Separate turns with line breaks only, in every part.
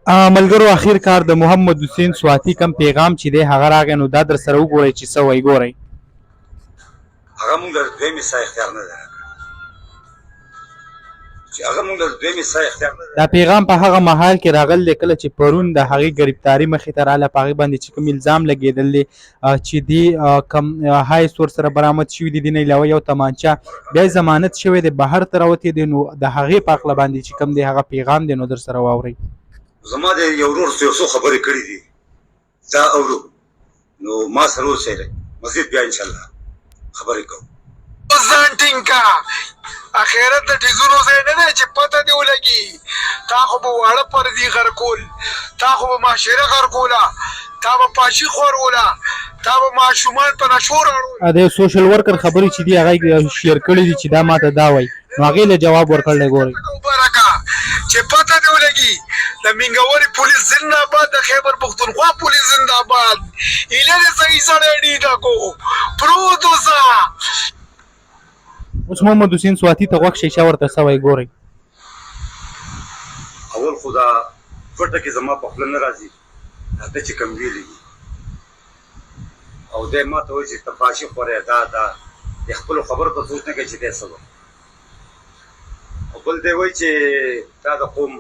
ملګرو اخیر کار د محمد حسین سواتی کم پیغام چې دی هغه راغی نو دا در سره وګورئ چې څه وایي ګورئ.
هغه مونږ له دویمې ساه اختیار نه دی راکړی چې هغه مونږ له دویمې ساه اختیار نه دی.
دا پیغام په هغه مهال کې راغلی دی کله چې پرون د هغې ګرفتاري مخې ته راغله، په هغې باندې چې کوم الزام لګېدل دی چې دی کم هایس ورسره برآمد شوي دي، دې نه علاوه یو تمانچه بیا یې ضمانت شوی دی بهر ته راوتی دی. نو د هغې په هکله باندې چې کوم دی هغه پیغام دی نو در سره واورئ.
زما د یو ورور یو څو خبرې کړي دي دا اورو نو ما سره اوسئ مزید بیا انشاءالله خبرې کوو.
ځان ټینګ کا اخرت د ټیزونو ځای نه دی چې پته دې ولګي تا خو به واړه پردي غرقول، تا خو به معاشره غرقوله، تا به پاشي خوروله، تا به ماشومان په نشو راړول.
د یو سوشل ورکر خبرې چې دي هغه شیر کړي دي چې دا ماته دا وایي نو هغې له جواب ورکړی ګورئ.
چې پته دې ولګي د مینګوري پولیس زنده‌باد، د خیبر پښتونخوا پولیس زنده‌باد، ایله دې صحیح سړی ډیډه کو پروت اوسه.
اوس محمد حسین سواتی ته غوږ شیشه ورته څه وایي ګورئ.
اول خو دا پټه کې زما په خوله نه راځي ده چې کوم ویلي دي او دی ما ته وایي چې ته پاشي خورې دا د خپلو خبرو ته سوچ نه کوي چې دی څه وایي. او بل دی وایي چې تا د قوم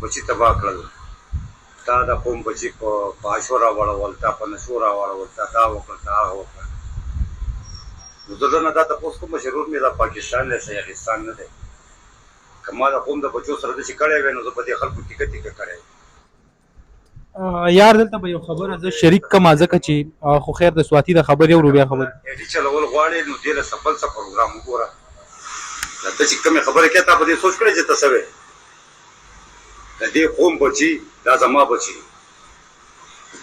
بچي تباه کړل، تا د قوم بچي په پاشو راوړول، تا په نشو راوړول، تا دا وکړل تا هغه وکړل. نو زه نه دا تپوس کوم چې رور مې دا پاکستان دی شیخستان نه دی. که ما د قوم د بچو سره داسې کړی وی نو زه به دې خلکو ټیکه ټیکه کړی.
یار دلته به یو خبره زه شریک کړم ځکه چې خو خیر د سواتی د خبرې اورو بیا خبرې
ایډي چلول غواړې نو دې له سفل څه پروګرام وګوره. ته چې کومې خبرې کوې تا په دې سوچ کړی چې ته څه وې د دې قوم بچي دا زما بچي،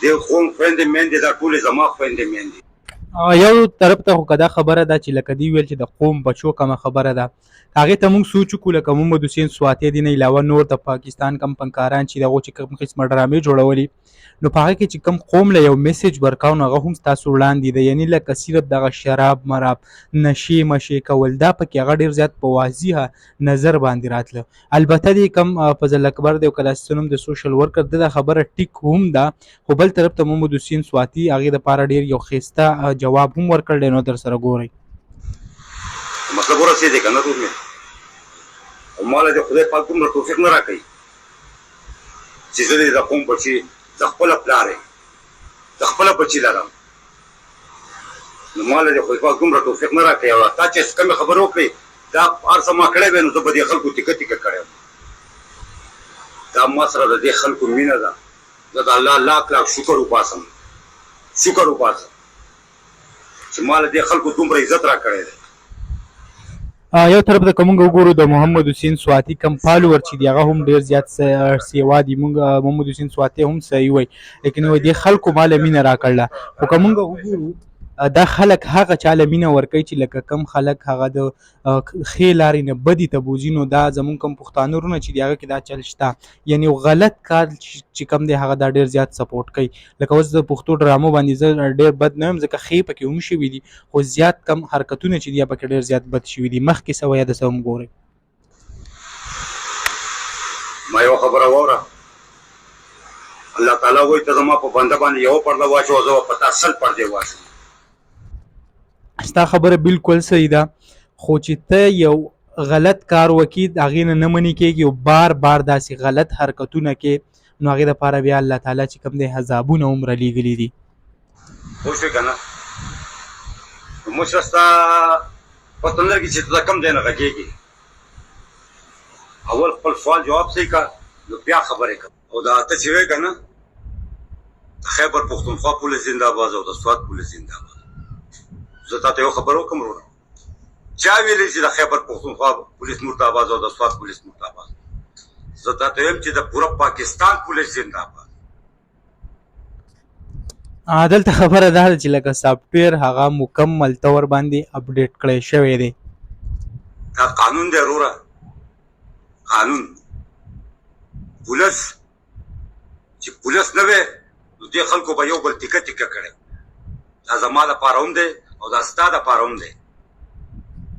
دې قوم خویندې میندې دا ټولې زما خویندې میندې.
یو طرف ته خو که دا خبره ده چې لکه دی ویل چې د قوم بچو کومه خبره ده هغې ته موږ سوچ وکړو لکه محمد حسین سواتی دې نه علاوه نور د پاکستان کم فنکاران چې دغو چې کوم قسمه ډرامې جوړولي نو په هغې کې چې کوم قوم له یو میسیج ورکاو نو هغه هم ستاسو وړاندې ده. یعنې لکه صرف دغه شراب مراب نشې مشې کول دا پکې هغه ډېر زیات په واضحه نظر باندې راتله. البته دې کم فضل اکبر دی او کلاسي نوم د سوشل ورکر د خبره ټیک هم ده خو بل طرف ته محمد حسین سواتی هغې دپاره ډېر یو ښایسته جواب هم ورکړی نو در سره ګورئ.
مطلب ورسېدی که نه رور مې او ما له دې خدای پاک دومره توفیق نه راکوي چې زه د قوم بچي د خپله پلار یم د خپله بچي لرم نو ما له دې خدای پاک دومره توفیق نه راکوي. او تا چې کمې خبرې وکړې دا هر څه ما کړی وی نو زه به دې خلکو ټیکه ټیکه کړی یم. دا ما سره د دې خلکو مینه ده. زه د الله لاک لاک شکر وباسم چې ما له دې خلکو دومره عزت راکړی دی.
یو طرف ته که موږ وګورو د محمد حسین سواتی کم فالوور چې دی هغه هم ډېر زیات سیوا دي. موږ محمد حسین سواتی هم صحیح وایي لیکن وایي دې خلکو ما له مینه راکړله. خو که موږ وګورو دا خلک هغه چا له مینه ورکوي چې لکه کم خلک هغه د ښې لارې نه بدې ته بوځي نو دا زمونږ کوم پښتانه وروڼه چې دي هغه کې دا چل شته. یعنې یو غلط کار چې کوم دی هغه دا ډېر زیات سپورټ کوي. لکه اوس د پښتو ډرامو باندې زه ډېر بد نه یم ځکه ښې پکې هم شوي دي خو زیات کم حرکتونه چې دي پکې ډېر زیات بد شوي دي. مخکې څه وایه د څه هم ګورئ.
ما یو خبره واوره الله تعالی وایي ته زما په بنده باندې یو پرده واچوه زه به په تا 100 پردې واچوم.
ستا خبره بالکل صحیح ده خو چې ته یو غلط کار وکړي د هغې نه منې کېږي او بار بار داسې غلط حرکتونه کې نو هغې دپاره بیا الله تعالی چې کوم دی عذابونه هم رالیږلي دي.
پوه شوې که نه مشره ستا پته نه لګي چې ته د کوم ځای نه غږېږي. اول خپل سوال جواب صحیح که نو بیا خبرې کوه. او دا ته چې وایې که نه خیبر پښتونخوا پولیس زنده‌باد او د سوات پولیس زنده‌باد زه تا ته یو خبر وکړم وروره چا ویلي چې د خیبر پښتونخوا پولیس مرتاباد او د سوات پولیس مرتاباد زه تا ته وایم چې د پوره پاکستان پولیس زنده‌باد.
دلته خبره دا ده چې لکه سافټویر هغه مکمل طور باندې اپډیټ کړی شوی دی.
دا قانون دی وروره قانون. پولیس چې پولیس نه وی نو دې خلکو به یو بل ټیکه ټیکه کړی. دا زما لپاره هم دی او دا ستا دپاره هم دی.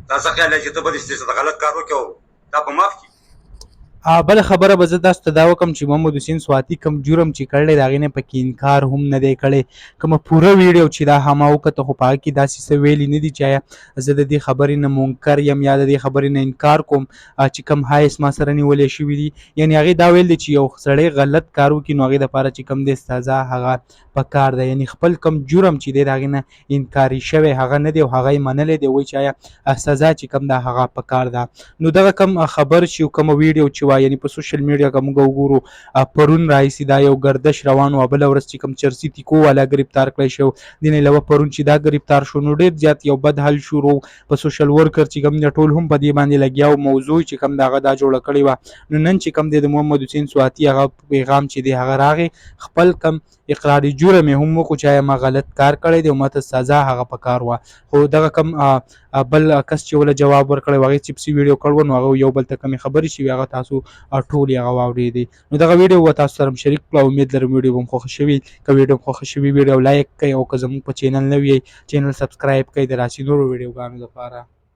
تا څه خیال دی چې ته به دې غلط کار وکړې او تا به معاف کړي.
بله خبره به زه تاسو ته دا وکړم چې محمد حسین سواتي کوم جرم چې کړی د هغې نه پکې انکار هم نه دی کړی. کومه پوره ویډیو چې دا ما وکته خو په هغه کې داسې څه ویلي نه دي چې آیا زه د دې خبرې نه منکر یم یا د دې خبرې نه انکار کوم چې کوم حایس ما سره نیولې شوي دي. یعنې هغې دا ویل دي چې یو سړی غلط کار وکړي نو هغې دپاره چې کوم دی سزا هغه پکار ده. یعنې خپل کوم جرم چې دی د هغې نه انکاري شوی هغه نه دی او هغه یې منلی دی. وایي چې آیا سزا چې کوم ده هغه پکار ده. نو دغه کوم خبر چې کومه ویډیو چې وایي یعنې په سوشل میډیا که موږ وګورو پرون راهیسې دا یو ګردش روان و. بله ورځ چې کوم چرسي تیکو والا ګرفتار کړی شو دې نه علاوه پرون چې دا ګرفتار شو نو ډېر زیات یو بد حل شروع په سوشل ورکر چې کوم دی ټول هم په دې باندې لګیا و. موضوع چې کوم د هغه دا جوړه کړې وه. نو نن چې کوم دی د محمد حسین سواتي هغه پیغام چې دی هغه راغی خپل کم اقراري جرم یې هم وکړو چې آیا ما غلط کار کړی دی او ماته سزا هغه پکار وه. خو دغه کم بل کس چې وله جواب ورکړی و هغې چپسي ویډیو کړی و نو هغه یو بل ته کومې خبرې شوي هغه تاسو ټول یې هغه واورېدئ. نو دغه ویډیو به تاسو سره شریک کړو. امید لرم ویډیو به هم خوښه شوي. که ویډیو هم خوښه شوي ویډیو لایک کړئ او که زموږ په چینل نوي یئ چینل سبسکرایب کړئ د راسي نورو ویډیوګانو لپاره.